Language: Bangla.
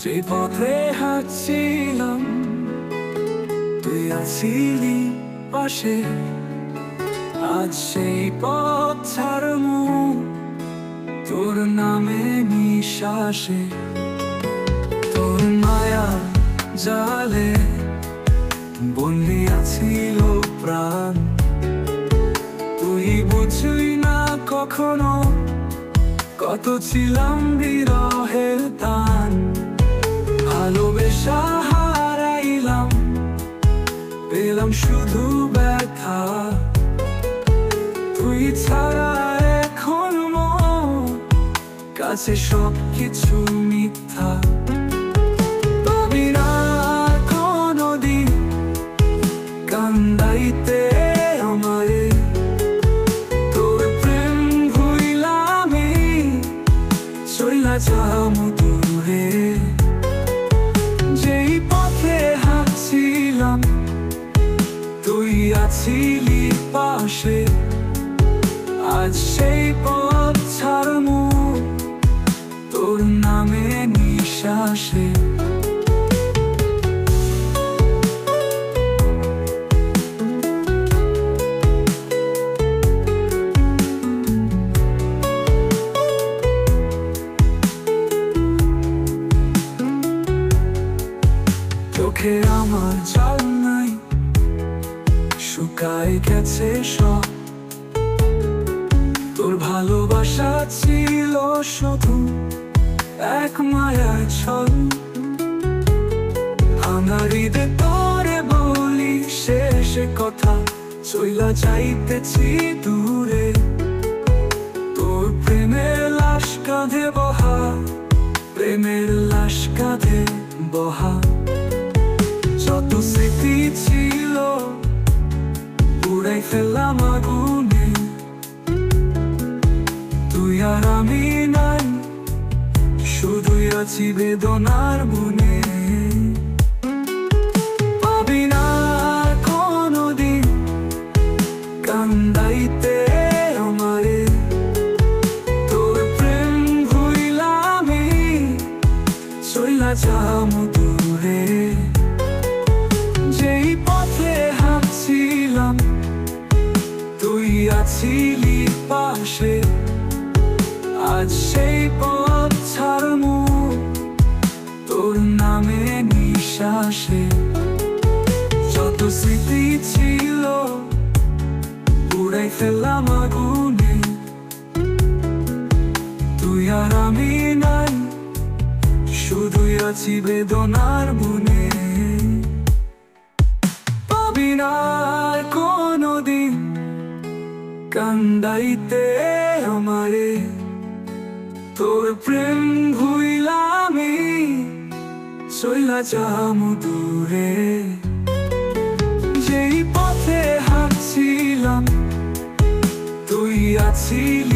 যে পথে হাঁটছিলাম তুই আছিলি পাশে, আজ সেই পথ ছাড়মু তোর নামে নিঃশ্বাসে। তোর মায়া জালে বন্দি আছিল প্রাণ, তুই বুঝলি না কখনো কত ছিলাম বিরহের টান। ভালোবেসা হারাইলাম, পেলাম শুধু ব্যথা, তুই ছাড়া এখন মন কাছে সবকিছু মিথ্যা। পাবি না কোনোদিন কান্দাইতে আমারে, তোর প্রেম ভুইলামি চইলা যামু দূরে। যেই পথে হাঁটছিলাম তুই আছিলি পাশে, আজ সেই পথ ছাড়মু তোর নামে নিঃশ্বাসে। চোখে আমার জল নাই, শুকায় গেছে সব, তোর ভালোবাসা ছিল শুধু এক মায়ার ছল। ভাঙা হৃদয়ে তোরে বলি শেষ কথা, চইলা যাইতেছি দূরে। তোর প্রেমের লাশ কাঁধে বহা, প্রেমের লাশ কাঁধে বহা। যত স্মৃতি ছিল পুরাই ফেললাম আগুনে, তুই আর আমি নাই, শুধুই আছি বেদনার বুনে। পাবি না কোনোদিন কান্দাইতে আমারে, তোর প্রেম ভুইলামি চইলা যামু দূরে। যেই পথে হাঁটছিলাম তুই আছিলি পাশে, আজ সেই পথ ছাড়মু তোর নামে নিঃশ্বাসে। যত স্মৃতি ছিল পুরাই ফেললাম আগুনে, তুই আর আমি নাই, শুধুই আছি বেদনার বুনে। পাবি না কোনোদিন কান্দাইতে আমারে, তোর প্রেম ভুইলামি চইলা যামু দূরে। যেই পথে হাঁটছিলাম তুই আছিলি